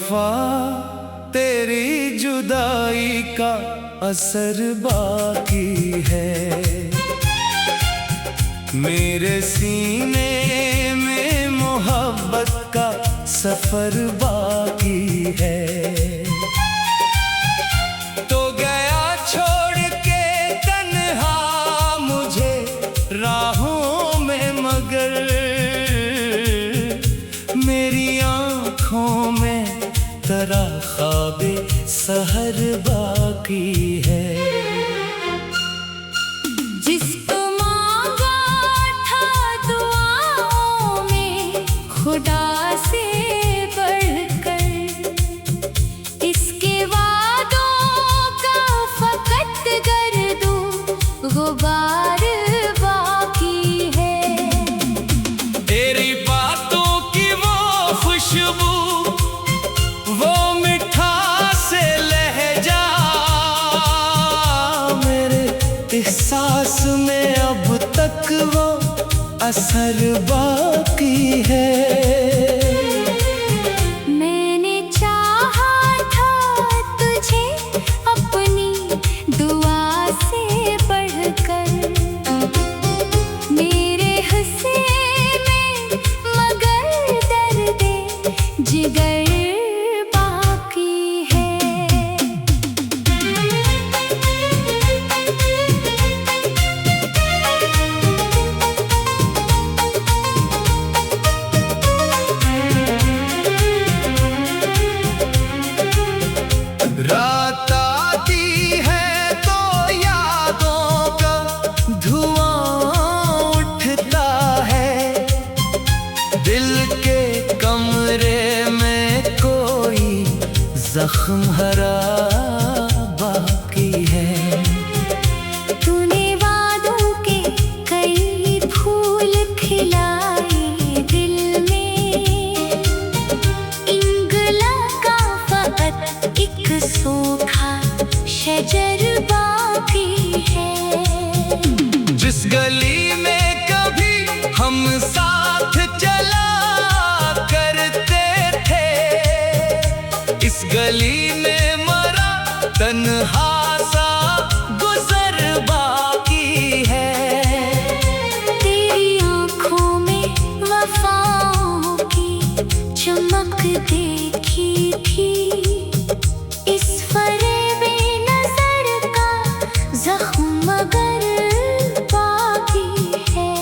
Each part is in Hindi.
वफा तेरी जुदाई का असर बाकी है। मेरे सीने में मोहब्बत का सफर बाकी है। तो गया छोड़ के तन्हा मुझे राहों में, मगर मेरी आँखों में तेरा ख्वाबे सहर बाकी है। जिसको मांगा था दुआओं में खुदा से बढ़कर, इसके वादों का फकत गर्दो गुबार बाकी है। तेरी बातों की वो खुशबू, वो मिठास लहजा, मेरे एहसास में अब तक वो असर बाकी है। मैंने चाहा था तुझे अपनी दुआ से बढ़कर, मेरे हुस्न में मगर दर्दे जिगर बाकी है। रात आती है तो यादों का धुआं उठता है। दिल के कमरे में कोई जख्म हरा बाकी है। तूने वादों के कई फूल खिलाए दिल में, इंगला का फकत एक सूखा शजर बाकी है। जिस गली में कभी हम साथ चला करते थे, इस गली में मरा तन्हा सा गुजर बाकी है। तेरी आँखों में वफाओं की चमक देखी थी, इस फरेबी नजर का जख्म मगर बाकी है।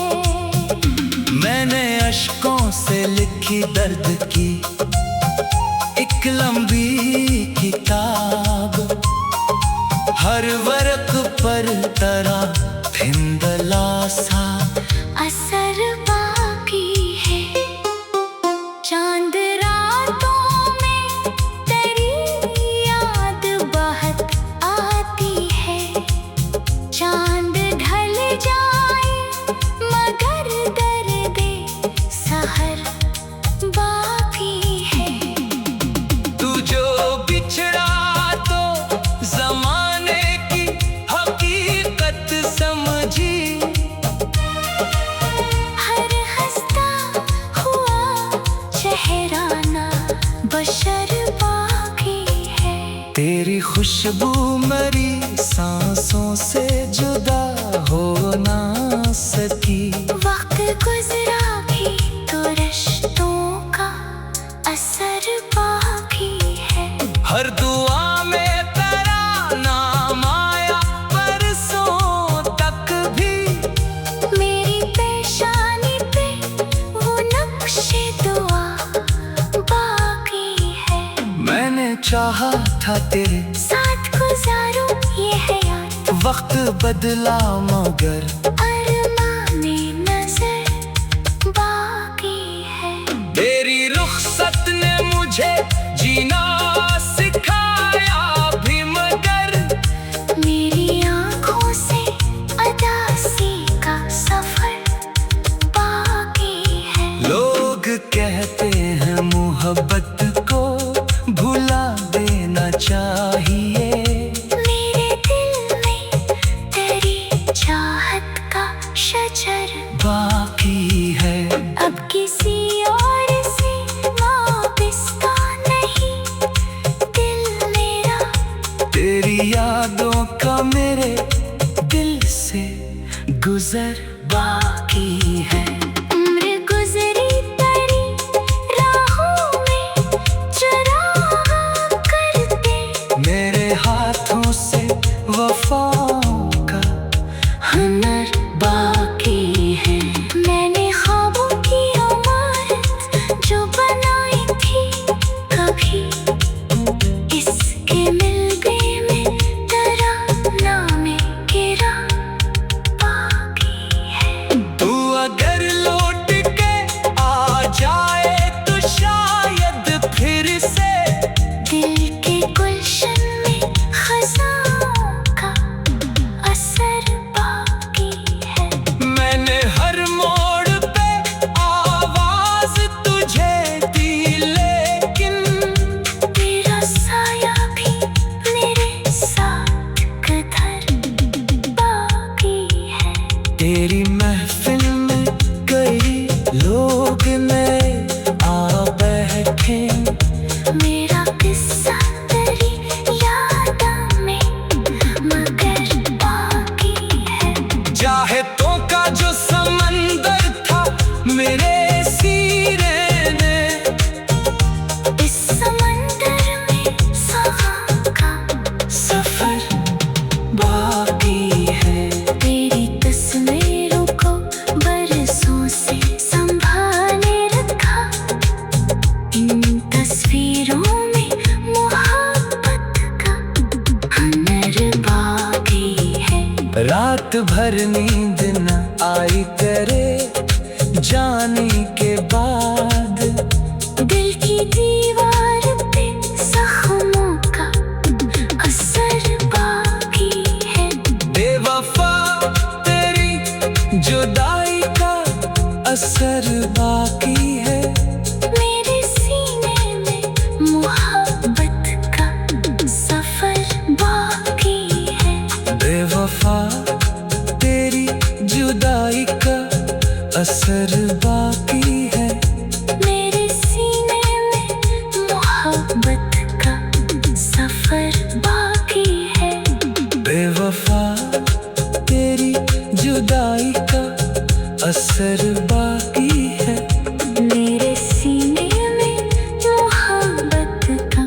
मैंने अश्कों से लिखी दर्द की एक लंबी किताब, हर वर्क पर तेरा धिंधला सा असर बाकी है। चांद रातों में तेरी याद बहुत आती है, चांद ढल जाए मगर दर्दे सहर बाकी है। तू जो बिछड़ा तो जमाने की हकीकत समझी, हर हंसता हुआ चेहराना बशर बाकी है। तेरी खुशबू मेरी सांसों से जुदा हो ना सकी। वक्त गुजरा भी तो रिश्तों का असर बाकी है। हर दुआ में तेरा नाम आया परसों तक भी, मेरी पेशानी पे वो नक्शे दुआ बाकी है। मैंने चाहा था तेरे साथ गुजारूं ये हयात, वक्त बदला मगर अरमाने नजर बाकी है। तेरी रुखसत ने मुझे जीना सिखाया भी, मगर मेरी आँखों से अदासी का सफर बाकी है। लोग कहते हैं मोहब्बत को भुला देना चाहिए, मेरे दिल में तेरी चाहत का शजर बाकी है। अब किसी और से वापस नहीं। यादों का मेरे दिल से गुजर बाकी है। उम्र गुजरी तेरी राहों में चुराहा करते, मेरे हाथों से वफाओं का हुनर बाकी है। मैंने ख्वाबों की इमारत जो बनाई थी, कभी इसके मिलने में तराना में गिरा बाकी है। तू अगर लौट के आ जाए तो शायद फिर से दिल के गुलशन में खज़ां का असर बाकी है। मैंने हर मोड़ पे आवाज तुझे दी, लेकिन तेरा साया भी मेरे साथ किधर बाकी है। तेरी महफिल में कई लोग नए आ बैठे, मेरा किस्सा तेरी यादों में मगर बाकी है। चाहतों का जो समंदर था मेरे सीने ने, इस समंदर में सफ़र का सफर बाकी है। तेरी तस्वीरों को बरसों से संभाले रखा, इन तस्वीरों में मोहब्बत का हुनर बाकी है। रात भर नींद न आई तेरे जाने के बाद, दिल की दीवार पे जख्मों का असर बाकी है। बेवफा तेरी जुदाई का असर बाकी है। मेरे सीने में मोहब्बत का सफर बाकी है। बेवफा तेरी जुदाई का असर बाकी है। मेरे सीने में मोहब्बत का सफर बाकी है। बेवफा तेरी जुदाई का असर बाकी है। मेरे सीने में मोहब्बत का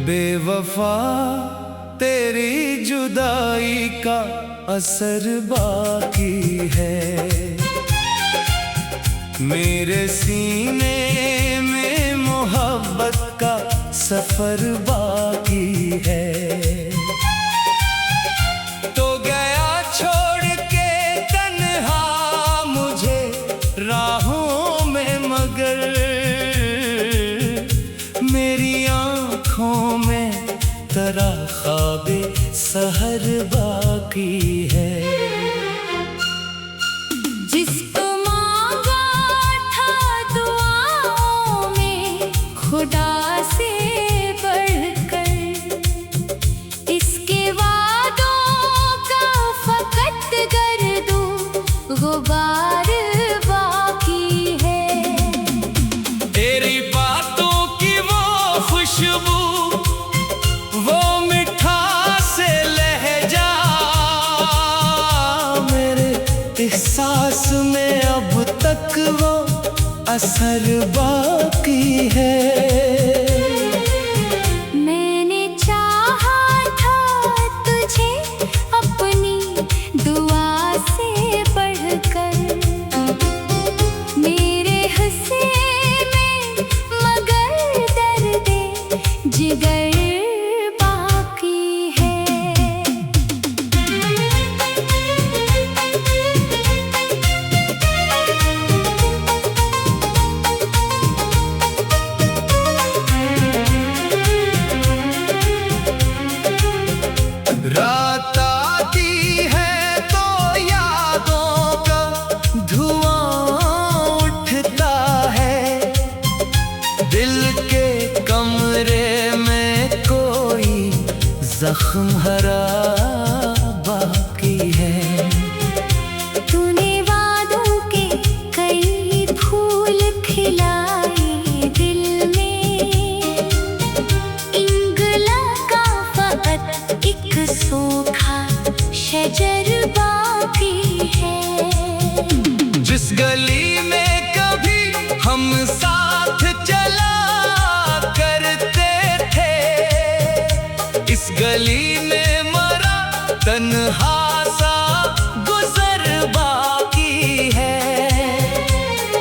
बेवफा तेरी जुदाई का असर बाकी है। मेरे सीने में मोहब्बत का सफर बाकी है। तो गया छोड़ के तन्हा मुझे राहों में, मगर मेरी आँखों में तेरा ख्वाबे सहर बाकी है। जिसको मांगा था दुआओं में खुदा से बढ़कर, इसके वादों का फकत गर्दो गुबार बाकी है। तेरी बातों की वो खुशबू, वो मिठास लहजा, मेरे एहसास में अब तक वो असर बाकी है। मैंने चाहा था तुझे अपनी दुआ से बढ़कर, मेरे हुस्न में मगर दर्दे जिगर बाकी है। रात आती है तो यादों का धुआं उठता है, दिल के कमरे में कोई जख्म हरा गली में मरा तन्हा सा गुजर बाकी है।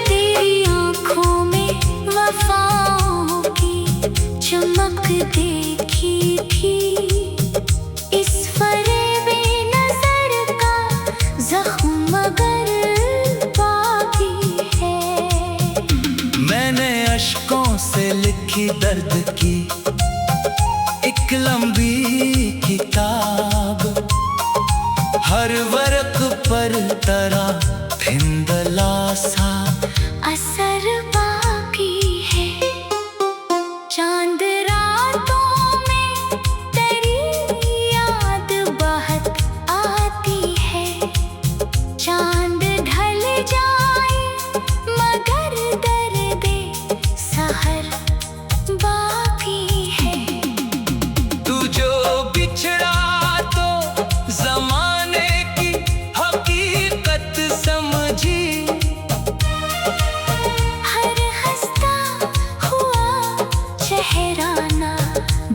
तेरी आँखों में वफाओं की चमक देखी थी, इस फरेबी नजर का जख्म मगर बाकी है। मैंने अश्कों से लिखी दर्द की एक लंबी किताब, हर वर्क पर तरह धिंधला सा असर बाकी है। चांद रातों में तेरी याद बहुत आती है, चांद ढल जाए मगर दर्दे सहर बाकी है। तू जो बिछड़ा तो जमाने की हकीकत समझी, हर हंसता हुआ चेहराना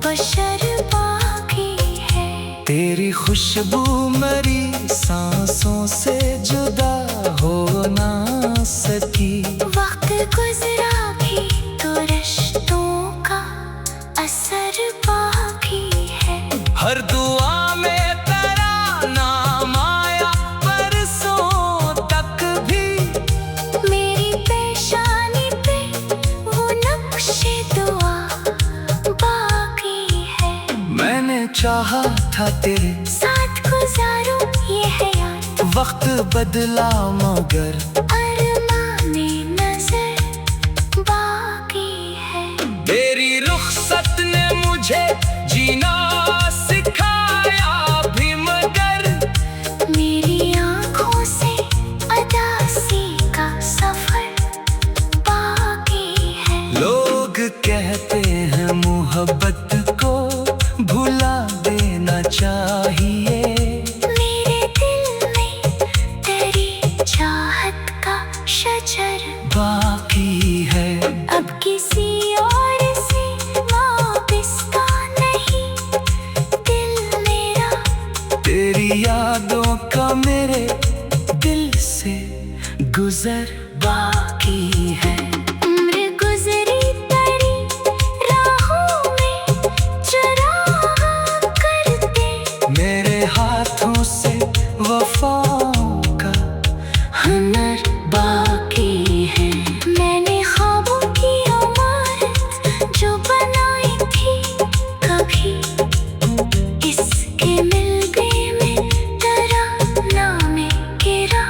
बशर बाकी है। तेरी खुशबू मरी सांसों से जुदा हो ना सकी। वक्त गुजरा भी तो रिश्तों का असर बाकी है। हर दुआ में तेरा नाम आया बरसों तक भी, मेरी पेशानी पे वो नक्शे दुआ बाकी है। मैंने चाहा था तेरे साथ गुजारूं ये हयात, वक्त बदला मगर अरमाने नजर बाकी है। तेरी रुखसत ने मुझे जीना सिखाया भी मगर मेरी आँखों से अदासी का सफर बाकी है। लोग कहते हैं मोहब्बत को भुला देना चाहिए, मेरे दिल में तेरी चाहत का शजर बाकी है। अब किसी और से वापिस्ता नहीं, दिल मेरा तेरी यादों का मेरे दिल से गुजर बाकी है। उम्र गुजरी तेरी राहों में चुराहा करते, मेरे हाथों से वफाओं का हुनर बाकी है। मैंने ख्वाबों की इमारत जो बनाई थी कभी, इसके मिलने में तराना में गिरा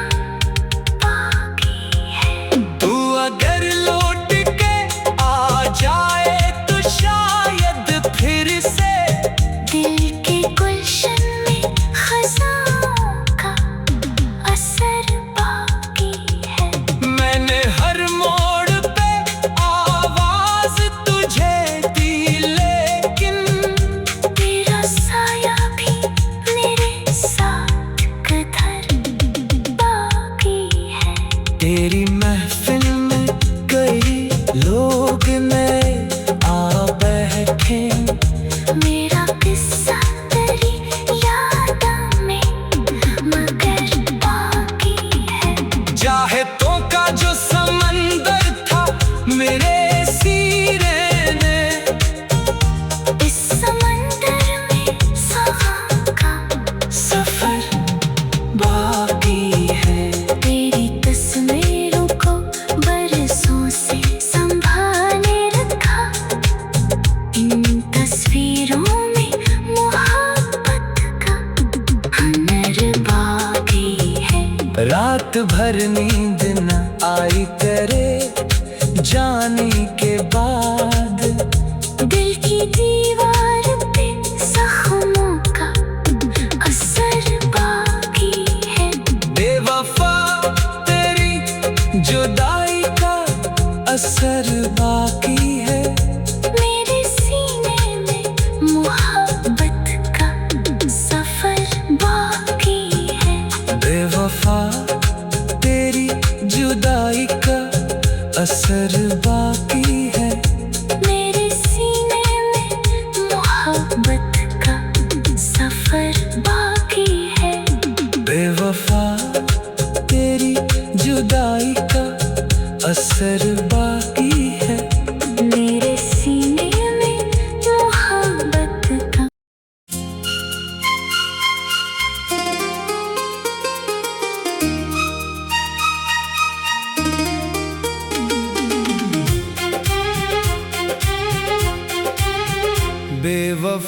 बाकी है। तू अगर लौट के आ जाए तो शायद फिर से दिल के गुलशन में खज़ां का असर बाकी है। मैंने हर मोड़ पे आवाज तुझे दी, लेकिन तेरा साया भी मेरे साथ किधर बाकी है। तेरी महफिल में कई लोग नए आ बैठे, मेरा किस्सा तेरी यादों में मगर बाकी है। चाहतों का जो समंदर था मेरे सीने ने, इस समंदर में सफ़ा का सफर बाकी है। तेरी तस्वीरों को बरसों से संभाले रखा, इन तस्वीरों में मोहब्बत का हुनर बाकी है। रात भर नींद न आई तेरे जाने के बाद, दिल की दीवार पे जख्मों का असर बाकी है। बेवफा तेरी जुदाई का असर बाकी है। मेरे सीने में मोहब्बत का सफर बाकी है। बेवफा तेरी जुदाई का असर बाकी है।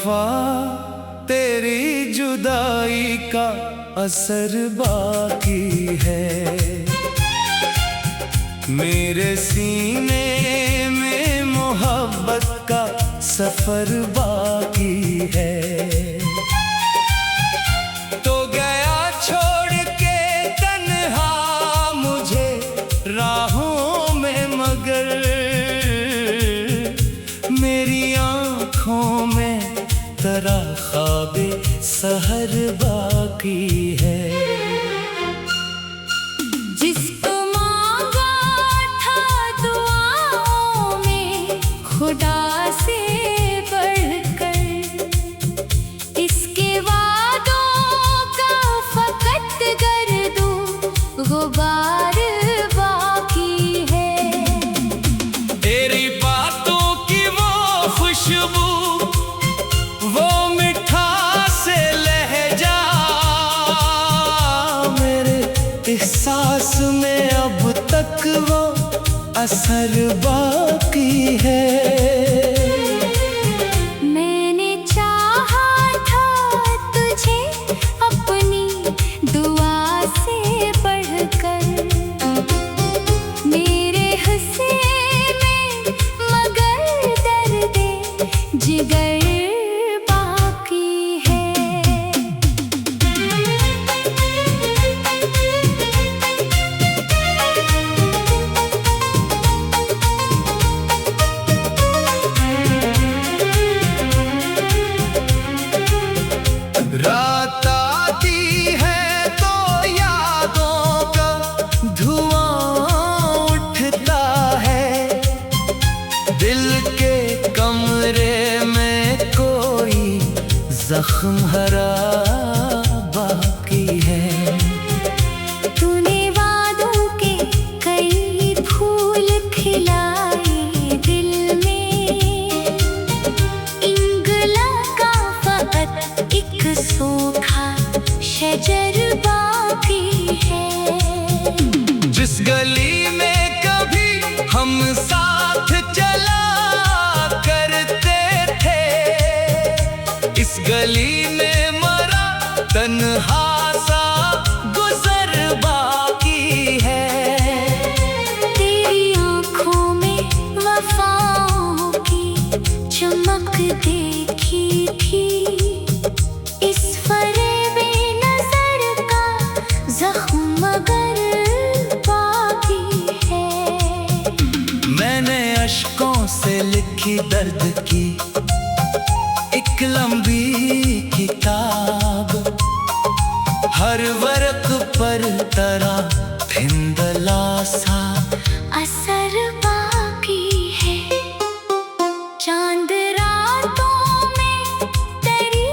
वफा तेरी जुदाई का असर बाकी है। मेरे सीने में मोहब्बत का सफर बाकी है। तो गया छोड़ के तन्हा मुझे राहों में, मगर मेरी आँखों में तेरा ख्वाबे सहर बाकी है। जिसको मांगा था दुआओं में खुदा से बढ़कर, इसके वादों का फकत गर्दो गुबार बाकी है। तेरी बातों की वो खुशबू, वो मिठास लहजा, मेरे एहसास में अब तक वो असर बाकी है। मैंने चाहा था तुझे अपनी दुआ से बढ़कर, मेरे हिस्से में मगर दर्दे जिगर बाकी है। रात आती है तो यादों का धुआं उठता है। दिल के कमरे में कोई जख्म हरा बाकी है। तूने वादों के कई फूल खिलाए दिल में, इंगला का फकत एक सूखा शजर बाकी है। जिस गली में कभी हम साथ चला करते थे, इस गली में मरा तन्हा सा गुजर बाकी है। तेरी आँखों में वफाओं की चमक देखी थी, इस फरेबे नजर का जख्म मगर बाकी है। मैंने अश्कों से लिखी दर्द की एक लंबी किताब, हर वर्क पर तेरा धिंधला सा असर बाकी है। चांद रातों में तेरी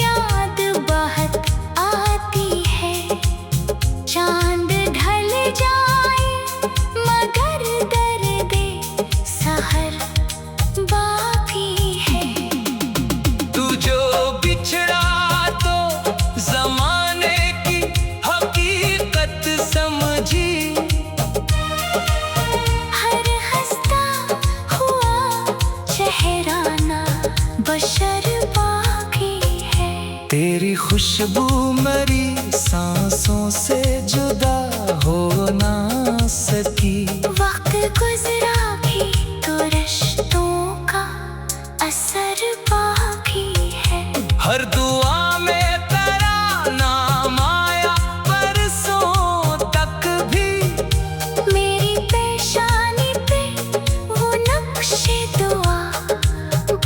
याद बहुत आती है, चांद ढल जाए मगर दर्दे सहर बाकी है। तू जो बिछड़ा तो जमाने की हकीकत समझी, हर हंसता हुआ चेहराना बशर बाकी है। तेरी खुशबू मेरी सांसों से जुदा हो ना सकी। वक्त गुजरा भी तो रिश्तों का असर बाकी है। हर दुआ में तेरा नाम आया परसों तक भी, मेरी पेशानी पे वो नक्शे दुआ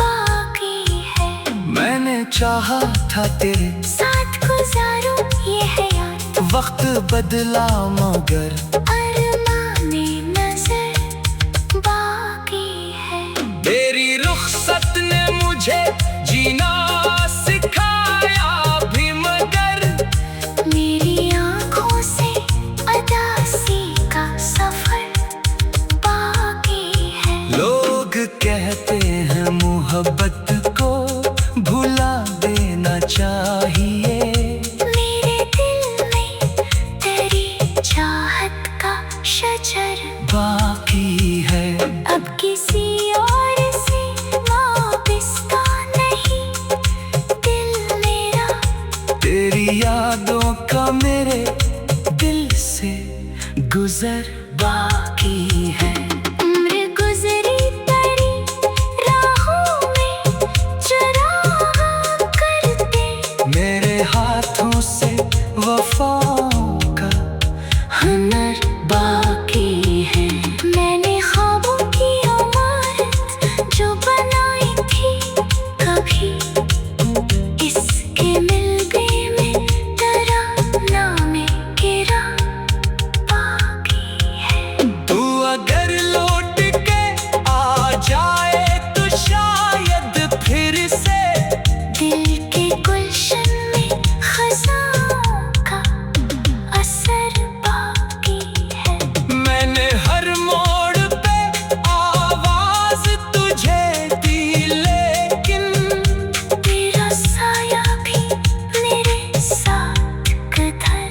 बाकी है। मैंने चाहा था तेरे साथ गुजारूं ये हयात, वक्त बदला मगर अरमाने नजर बाकी है। तेरी रुखसत ने मुझे जीना सिखाया भी, मगर मेरी आँखों से अदासी का सफर बाकी है। लोग कहते हैं मोहब्बत को भुला देना चाहिए, मेरे दिल में तेरी चाहत का शजर बाकी है। अब किसी और से वापस का नहीं, तेरी यादों का मेरे दिल से गुजर बाकी है। उम्र गुजरी तेरी राहों में चुराहा करते, मेरे हाथों से वफाओं का हुनर बाकी है। मैंने ख्वाबों की इमारत जो बनाई थी, कभी इसके मिलने में डरा में गिरा बाकी है। तू अगर लौट के आ जाए तो शायद फिर से दिल के गुलशन में खज़ां का असर बाकी है। मैंने हर मोड़ पे आवाज तुझे दी, लेकिन तेरा साया भी मेरे साथ किधर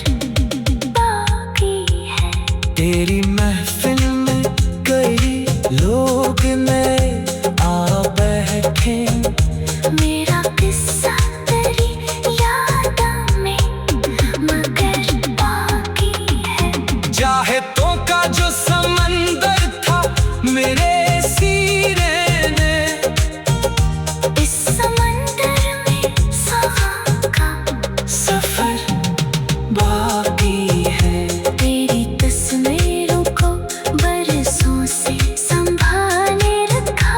बाकी है। तेरी महफिल में कई लोग नए आ बैठे, मेरा किस्सा तेरी यादों में मगर बाकी है। चाहतों का जो समंदर था मेरे सीने ने, इस समंदर में सफ़र का सफर बाकी है। तेरी तस्वीरों को बरसों से संभाले रखा,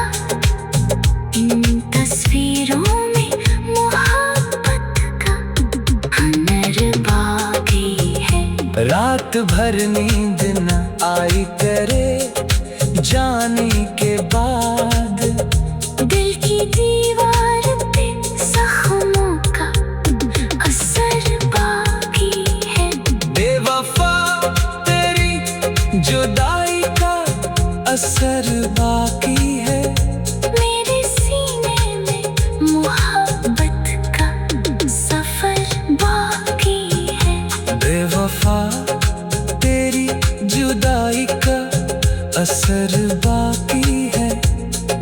इन तस्वीरों में मोहब्बत का हुनर बाकी है। रात भर नींद न आई तेरे जाने के बाद, दिल की दीवार पे जख्मों का असर बाकी है। बेवफा तेरी जुदाई का असर बाकी है। मेरे सीने में मोहब्बत का सफर बाकी है। बेवफा तेरी जुदाई का असर बाकी है।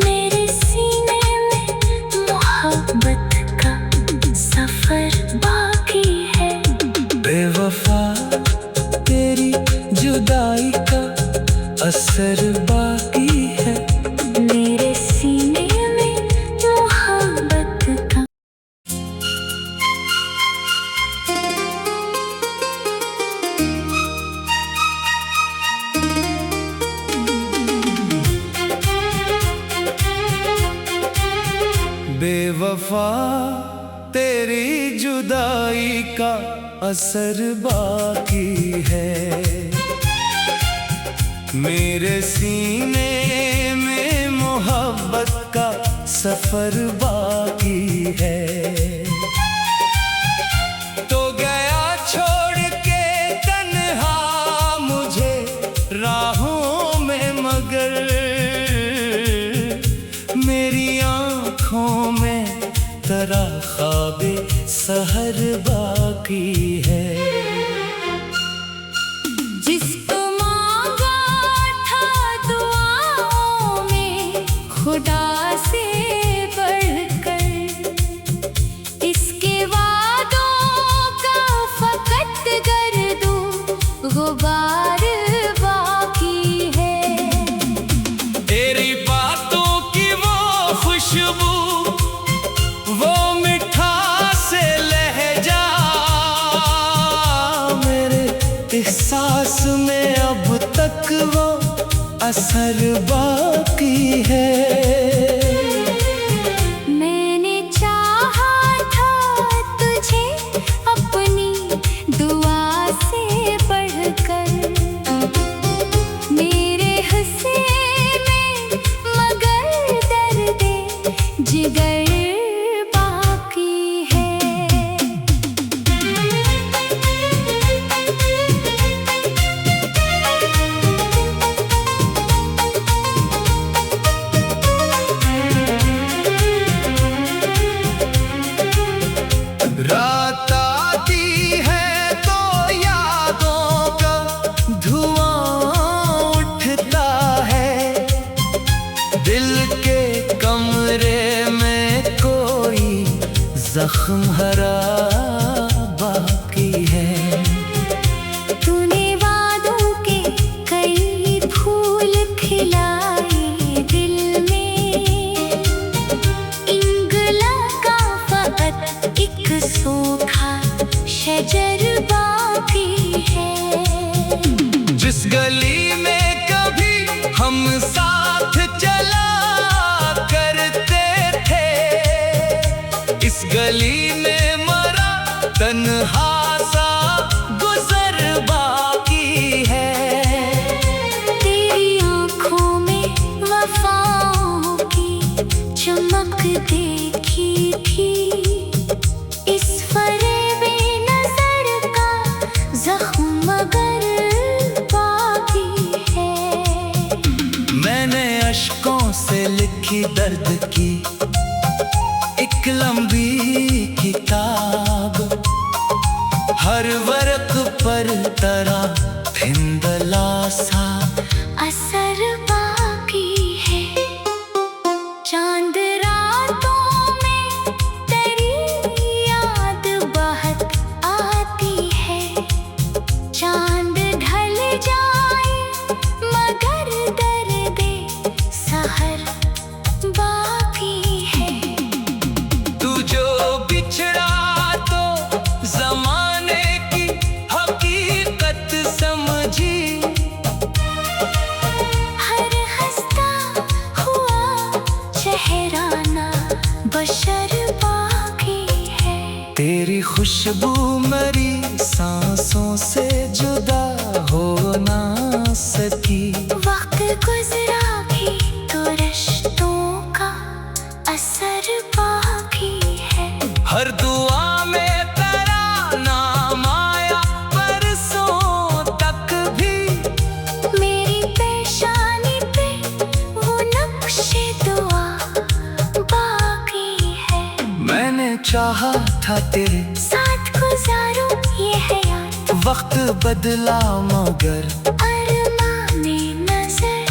मेरे सीने में मोहब्बत का सफर बाकी है। बेवफा तेरी जुदाई का असर बाकी है। मेरे सीने में मोहब्बत का बेवफा तेरी जुदाई का असर बाकी है। मेरे सीने में मोहब्बत का सफर बाकी है। तो गया छोड़ के तन्हा मुझे राहों में, मगर मेरी आँखों में तेरा ख्वाबे सहर बाकी है। जिसको मांगा था दुआओं में खुदा से बढ़कर, इसके वादों का फकत गर्दो गुबार बाकी है। तेरी बातों की वो खुशबू, वो मिठास लहजा, मेरे एहसास में अब तक वो असर बाकी है। मैंने चाहा था तुझे अपनी दुआ से बढ़कर, मेरे हुस्न में मगर दर्दे जिगर बाकी है। रात आती है तो यादों का धुआं उठता है, दिल के कमरे में कोई जख्म हरा है। तूने वादों के कई फूल खिलाए दिल में, इंगला का फकत एक सूखा शजर बाकी है। जिस गली में कभी हम साथ चला करते थे, इस गली में मरा तन्हा सा गुजर बाकी है। तेरी आँखों में वफाओं की चमक देखी थी, इस फरेबी नजर का जख्म मगर बाकी है। मैंने अश्कों से लिखी दर्द की एक लंबी किताब, हर वर्क पर तरह धिंधला सा असर बाकी है। चांद रातों में तेरी याद बहुत आती है, चांद ढल जाए मगर दर्दे सहर बाकी है। तू जो बिछड़ा तो जमाने की हकीकत समझी, हर हंसता हुआ चेहराना बशर बाकी है। तेरी खुशबू मरी सांसों से जुदा हो ना सकी। वक्त गुजरा भी तो रिश्तों का असर बाकी है। हर दुआ में तेरा नाम आया बरसों तक भी, मेरी पेशानी पे वो नक्शे दुआ बाकी है। मैंने चाहा था तेरे साथ गुजारूं ये हयात, वक्त बदला मगर अरमाने नजर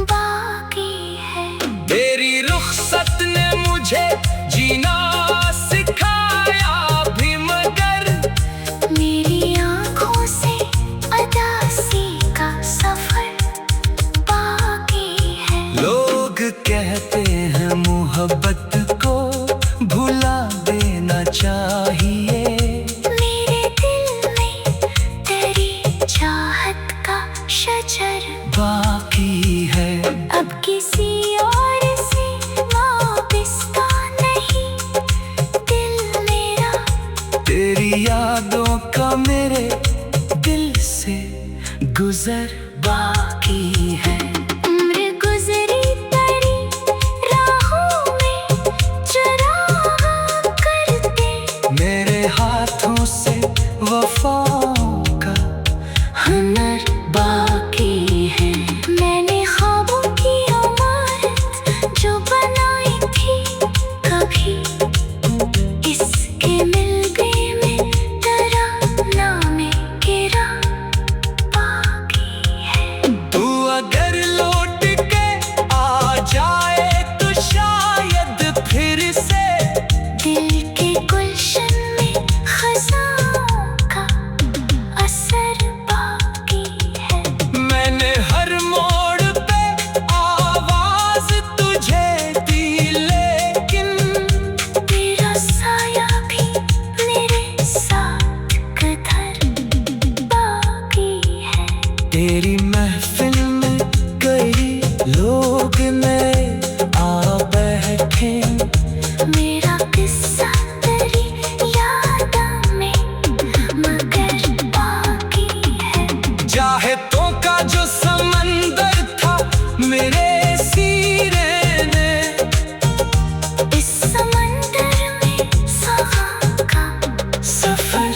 बाकी है। तेरी रुखसत ने मुझे जीना सिखाया भी मगर मेरी आँखों से अदासी का सफर बाकी है। लोग कहते हैं मोहब्बत को भुला देना चाहिए, मेरे दिल में तेरी चाहत का शजर बाकी है। अब किसी और से वाबस्ता नहीं दिल मेरा, तेरी यादों का मेरे दिल से गुजर बाकी है। उम्र गुजरी तेरी राहों में चुराहा करते, मेरे हाथों से वफाओं का हुनर बाकी है। मैंने ख्वाबों की इमारत जो बनाई थी कभी, इसके मिलने में तेरा नाम गिरा बाकी है। तू अगर लौट के आ जाए तो शायद फिर से दिल के गुलशन में खज़ानों का असर बाकी है। मैंने हर मोड़ पे आवाज तुझे दी, लेकिन तेरा साया भी मेरे साथ किधर बाकी है। तेरी महफिल में कई लोग नए आ बैठे, मेरा किस्सा तेरी यादों में मगर बाकी है। चाहतों का जो समंदर था मेरे सीने ने, इस समंदर में सफ़ा का सफर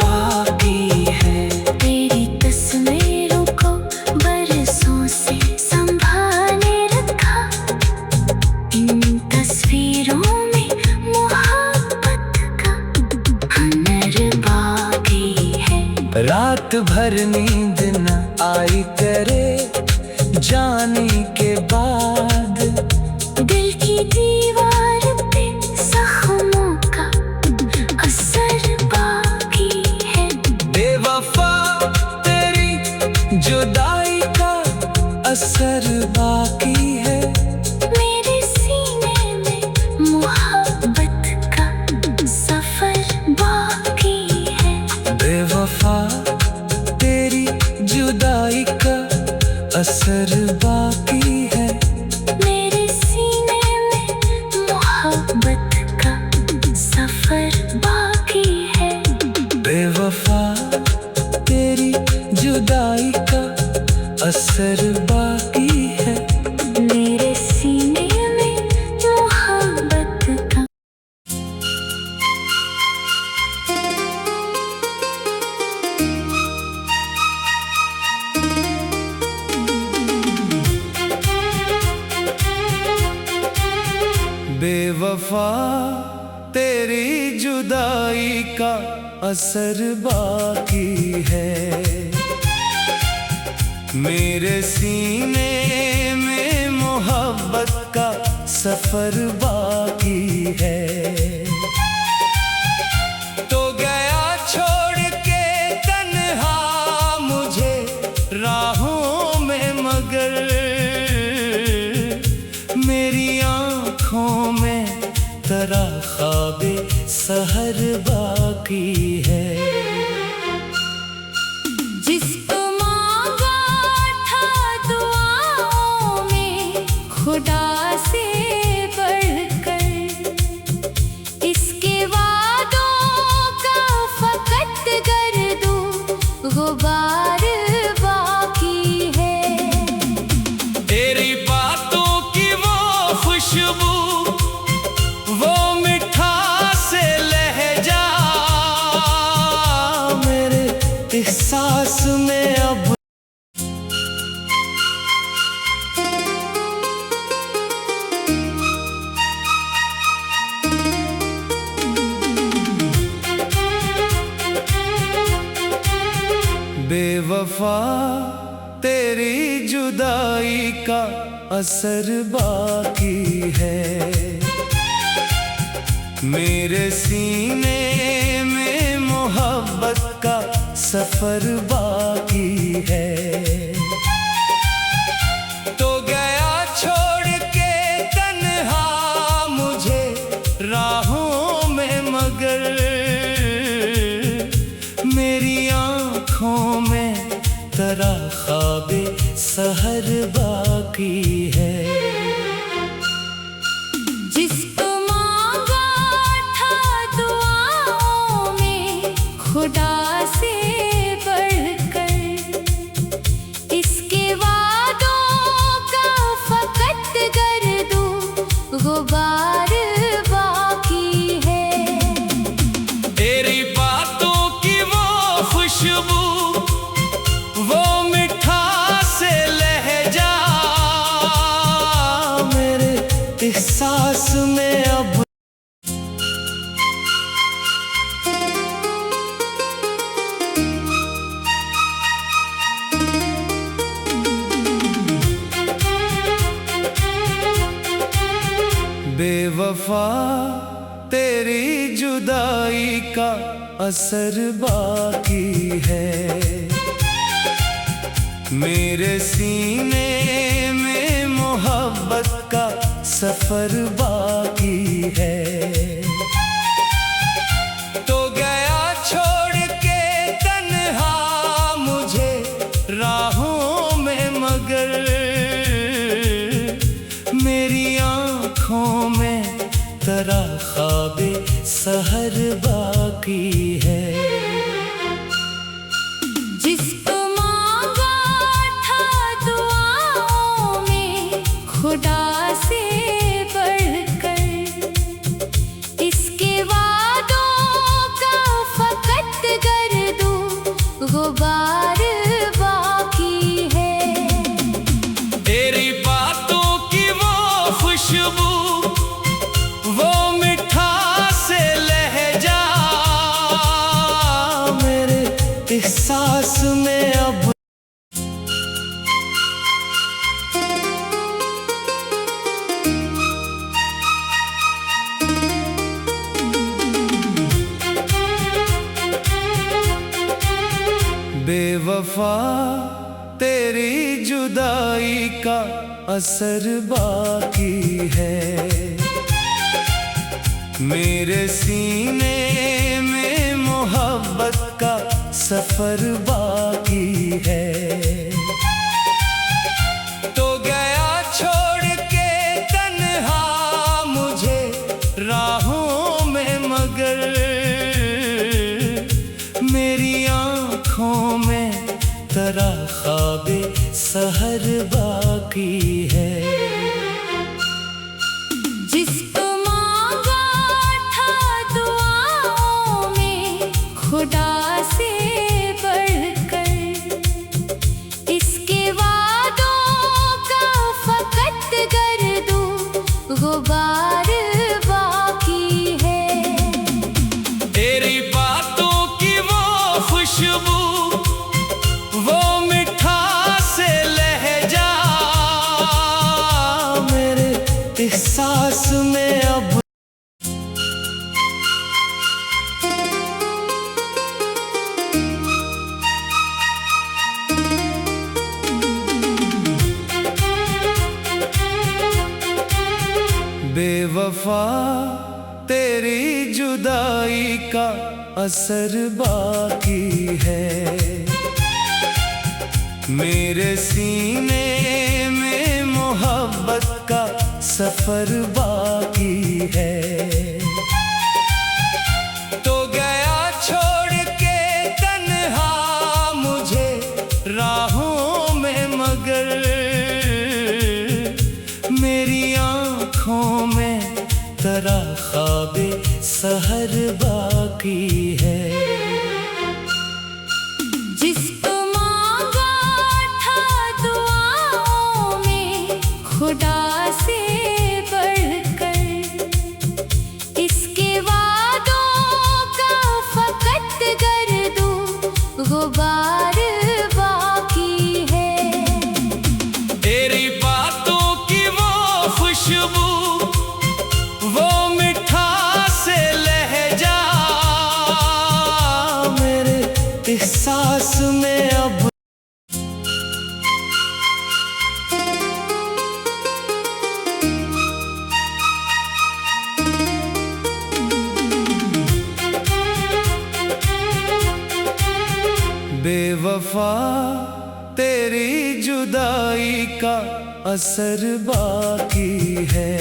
बाकी है। तेरी तस्वीरों को बरसों से संभाले रखा, इन तस्वीरों में मोहब्बत का हुनर बाकी है। रात भर नींद न आई तेरे जाने के बाद, दिल की दीवार पे जख्मों का असर बाकी जुदाई का असर बाकी है। मेरे सीने में मोहब्बत का बेवफा तेरी जुदाई का असर बाकी है। मेरे सीने में मोहब्बत का सफर बाकी है। तो गया छोड़ के तन्हा मुझे राहों में, मगर मेरी आँखों में तेरा ख्वाबे सहर बाकी है। जिसको मांगा था दुआओं में खुदा से बढ़कर, इसके वादों का फकत गर्दो गुबार बाकी है। तेरी बातों की वो खुशबू, वो मिठास लहजा, मेरे एहसास में अब बेवफा तेरी जुदाई का असर बाकी है। मेरे सीने में मोहब्बत का सफर बाकी है। तो गया छोड़ के तन्हा मुझे राहों में, मगर मेरी आँखों में तेरा ख्वाबे सहर बाकी है। जिसको मांगा था दुआओं में खुदा से बढ़कर, इसके वादों का फकत गर्दो गुबार बाकी है। तेरी बातों की वो खुशबू, वो मिठास लहजा, मेरे एहसास में अब बेवफा तेरी जुदाई का असर बाकी है। मेरे सीने में मोहब्बत का सफर बाकी है। तो गया छोड़ के तन्हा मुझे राहों में, मगर मेरी आँखों में तेरा ख्वाबे सहर बाकी है। जिसको मांगा था दुआओं में खुदा से बढ़कर, इसके वादों का फकत गर्दो गुबार बाकी है। तेरी बातों की वो खुशबू, वो मिठास लहजा, मेरे एहसास में अब बेवफा तेरी जुदाई का असर बाकी है। मेरे सीने में मोहब्बत का सफर बाकी है। तो गया छोड़ के तन्हा मुझे राहों में, मगर मेरी आँखों में तरह ख्वाबे सहर बाकी है। जिसको मांगा था दुआओं में खुदा से बढ़कर, इसके वादों का फकत गर्दो गुबार बाकी है। तेरी बातों की वो खुशबू, वो मिठास लहजा, मेरे एहसास में अब बेवफा तेरी जुदाई का असर बाकी है। मेरे सीने में मोहब्बत का सफर बाकी है। तो गया छोड़ के तन्हा मुझे राहों में, मगर मेरी आँखों में तरह ख्वाबे सहर बाकी है। जिसको मांगा था दुआओं में खुदा से बढ़कर, इसके वादों का फकत गर्दो गुबार बाकी है। तेरी बातों की वो खुशबू, वो मिठास लहजा, मेरे एहसास में अब बेवफा तेरी जुदाई का असर बाकी है।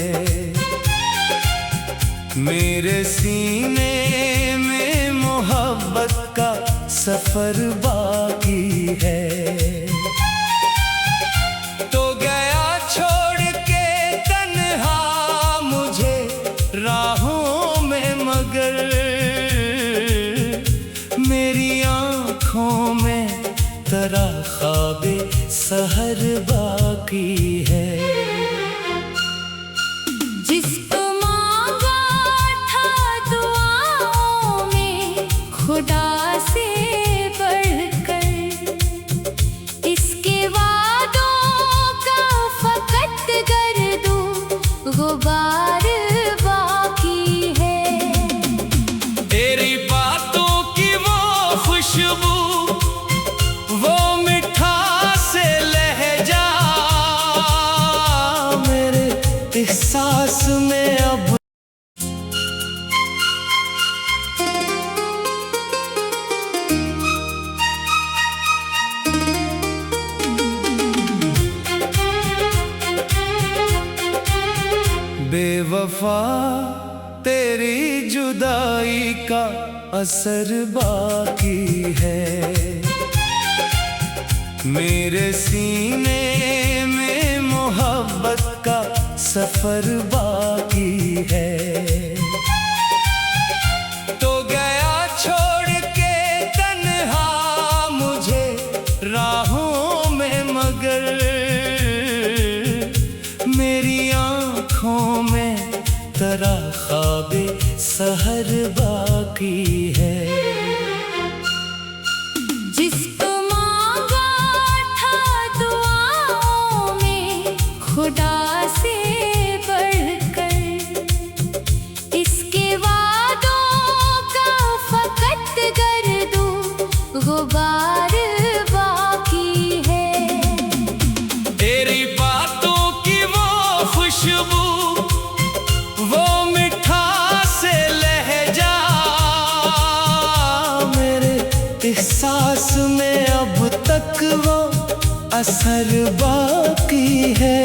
मेरे सीने में मोहब्बत का सफर बाकी है। तो गया छोड़ के तन्हा मुझे राहों में, मगर मेरी आँखों में तरह ख्वाबे सहर बाकी है। जिसको मांगा था दुआओं में खुदा से बढ़कर, इसके वादों का फकत गर्दो गुबार बाकी है। तेरी बातों की वो खुशबू, वो मिठास लहजा, मेरे एहसास में अब बेवफा तेरी जुदाई का असर बाकी है। मेरे सीने में मोहब्बत का सफर बाकी है। तो गया छोड़ के तन्हा मुझे राहों में, मगर मेरी आँखों में तरह ख्वाबे सहर बाकी है। जिसको मांगा था दुआओं में खुदा से बढ़कर, इसके वादों का फकत गर्दो गुबार बाकी है। तेरी बातों की वो खुशबू, वो मिठास लहजा, मेरे एहसास में अब तक वो असर बाकी है।